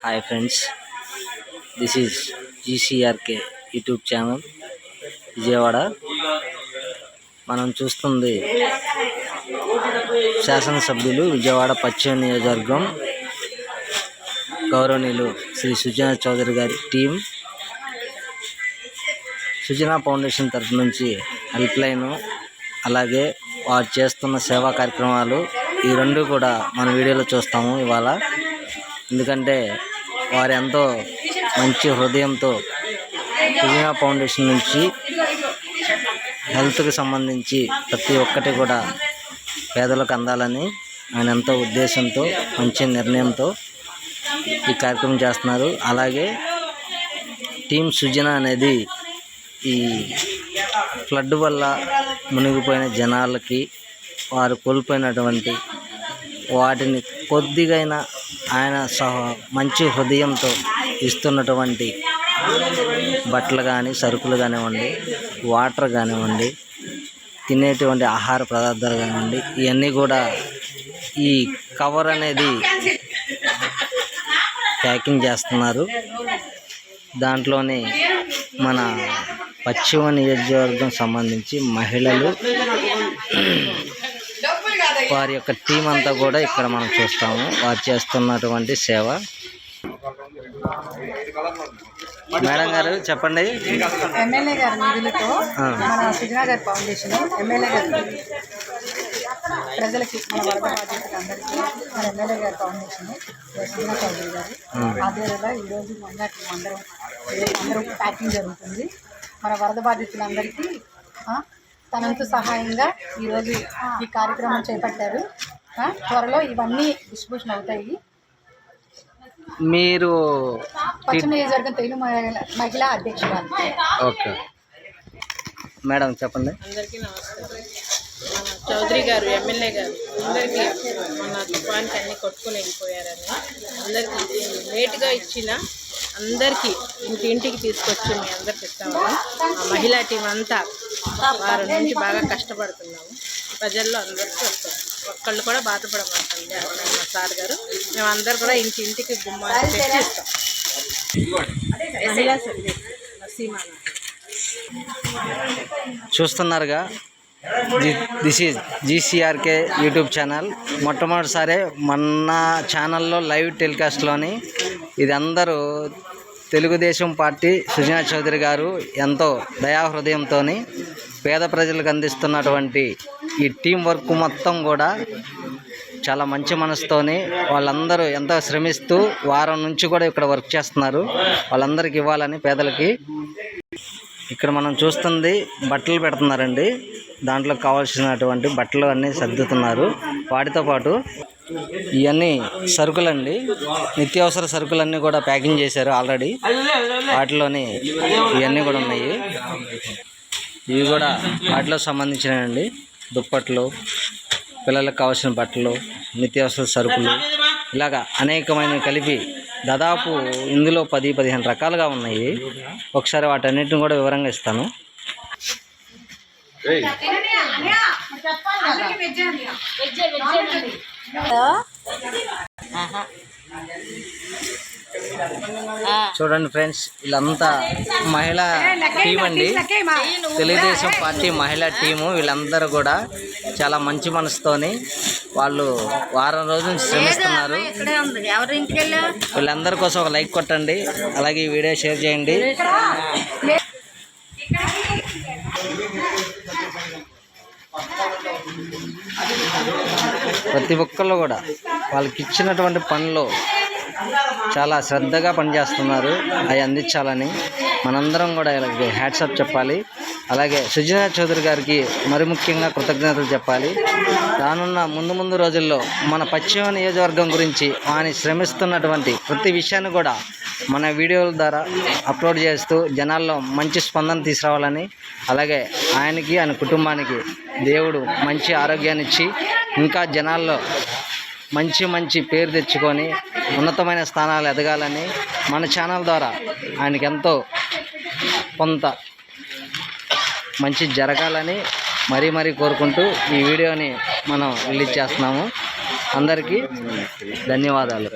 Hi friends, this is GCRK YouTube channel Vijayawada. మనం చూస్తుంది శాసనసభ్యులు విజయవాడ పశ్చిమ నియోజకవర్గం గౌరవనీయులు శ్రీ సుజనా చౌదరి గారి టీం. సుజనా ఫౌండేషన్ తరఫు నుంచి హెల్ప్ లైను, అలాగే వారు చేస్తున్న సేవా కార్యక్రమాలు ఈ రెండు కూడా మన వీడియోలో చూస్తాము ఇవాళ. ఎందుకంటే వారు ఎంతో మంచి హృదయంతో సుజనా ఫౌండేషన్ నుంచి హెల్త్కి సంబంధించి ప్రతి ఒక్కటి కూడా పేదలకు అందాలని ఆయన ఎంతో ఉద్దేశంతో, మంచి నిర్ణయంతో ఈ కార్యక్రమం చేస్తున్నారు. అలాగే టీం సుజనా అనేది ఈ ఫ్లడ్ వల్ల మునిగిపోయిన జనాలకి, వారు కోల్పోయినటువంటి వాటిని కొద్దిగైనా ఆయన మంచి హృదయంతో ఇస్తున్నటువంటి బట్టలు కానీ, సరుకులు కానివ్వండి, వాటర్ కానివ్వండి, తినేటువంటి ఆహార పదార్థాలు కానివ్వండి, ఇవన్నీ కూడా ఈ కవర్ అనేది ప్యాకింగ్ చేస్తున్నారు. దాంట్లోనే మన పశ్చిమ నియోజకవర్గం సంబంధించి మహిళలు, వారి యొక్క టీం అంతా కూడా ఇక్కడ మనం చూస్తాము. వారు చేస్తున్నటువంటి సేవ. మేడం గారు చెప్పండి. ఎమ్మెల్యే గారి నిధులతో మన సుజనా గారి ఫౌండేషన్ ఎమ్మెల్యే గారి ప్రజలకి, మన వరద బాధితులందరికీ మన ఎమ్మెల్యే గారి ఫౌండేషన్ సుజనా చౌదరి గారు ఆధ్వర్యంలో ఈరోజు అందరం ప్యాకింగ్ జరుగుతుంది. మన వరద బాధితులందరికీ తనంతు సహాయంగా ఈరోజు ఈ కార్యక్రమం చేపట్టారు. త్వరలో ఇవన్నీ డిస్ట్రిబ్యూషన్ అవుతాయి. మీరు పశ్చిమ నియోజకవర్గం తెలుగు మహిళా అధ్యక్షురాలు. ఓకే మేడం చెప్పండి. అందరికీ నమస్కారం. చౌదరి గారు ఎమ్మెల్యే గారు అందరికీ మన తుఫాన్కి అన్నీ కొట్టుకుని వెళ్ళిపోయారని అందరికీ లేట్గా ఇచ్చిన అందరికీ ఇంటింటికి తీసుకొచ్చి మీ అందరికి ఇస్తామని మహిళా టీం అంతా వారి నుంచి బాగా కష్టపడుతున్నాము. ప్రజల్లో అందరికీ వస్తాం. ఒక్కళ్ళు కూడా బాధపడమంటుంది మా సార్ గారు. మేమందరూ కూడా ఇంటింటికి గుమ్మాలు తెచ్చి ఇస్తాం. మహిళా సభ్యులు నసీమాన చూస్తున్నారుగా, this is GCRK YouTube channel. మొట్టమొదటిసారే మన ఛానల్లో లైవ్ టెలికాస్ట్లోని ఇది అందరూ తెలుగుదేశం పార్టీ సుజనా చౌదరి గారు ఎంతో దయాహృదయంతో పేద ప్రజలకు అందిస్తున్నటువంటి ఈ టీం వర్క్ మొత్తం కూడా చాలా మంచి మనసుతోని వాళ్ళందరూ ఎంతో శ్రమిస్తూ వారం నుంచి కూడా ఇక్కడ వర్క్ చేస్తున్నారు. వాళ్ళందరికీ ఇవ్వాలని పేదలకి. ఇక్కడ మనం చూస్తుంది బట్టలు పెడుతున్నారండి. దాంట్లో కావాల్సినటువంటి బట్టలు అన్నీ సర్దుతున్నారు. వాటితో పాటు ఇవన్నీ సరుకులండి, నిత్యావసర సరుకులన్నీ కూడా ప్యాకింగ్ చేశారు ఆల్రెడీ. వాటిలోని ఇవన్నీ కూడా ఉన్నాయి. ఇవి కూడా వాటిలో సంబంధించినవండి. దుప్పట్లు, పిల్లలకు కావాల్సిన బట్టలు, నిత్యావసర సరుకులు, ఇలాగా అనేకమైనవి కలిపి దాదాపు ఇందులో 10-15 రకాలుగా ఉన్నాయి. ఒకసారి వాటన్నిటిని కూడా వివరంగా ఇస్తాను. చూడండి ఫ్రెండ్స్, వీళ్ళంతా మహిళా టీం అండి, తెలుగుదేశం పార్టీ మహిళా టీము. వీళ్ళందరూ కూడా చాలా మంచి మనసుతోని వాళ్ళు వారం రోజుల నుంచి శ్రమిస్తున్నారు. వీళ్ళందరి కోసం ఒక లైక్ కొట్టండి, అలాగే ఈ వీడియో షేర్ చేయండి. ప్రతి ఒక్కళ్ళు కూడా వాళ్ళకి ఇచ్చినటువంటి పనిలో చాలా శ్రద్ధగా పనిచేస్తున్నారు. అవి అందించాలని మనందరం కూడా వీళ్ళకి హ్యాట్సాప్ చెప్పాలి. అలాగే సుజనా చౌదరి గారికి మరి ముఖ్యంగా కృతజ్ఞతలు చెప్పాలి. రానున్న ముందు రోజుల్లో మన పశ్చిమ నియోజకవర్గం గురించి ఆయన శ్రమిస్తున్నటువంటి ప్రతి విషయాన్ని కూడా మన వీడియోల ద్వారా అప్లోడ్ చేస్తూ జనాల్లో మంచి స్పందన తీసుకురావాలని, అలాగే ఆయనకి, ఆయన కుటుంబానికి దేవుడు మంచి ఆరోగ్యాన్ని ఇచ్చి ఇంకా జనాల్లో మంచి పేరు తెచ్చుకొని ఉన్నతమైన స్థానాలు ఎదగాలని మన ఛానల్ ద్వారా ఆయనకి ఎంతో కొంత మంచి జరగాలని మరీ కోరుకుంటూ ఈ వీడియోని మనం రిలీజ్ చేస్తున్నాము. అందరికీ ధన్యవాదాలు.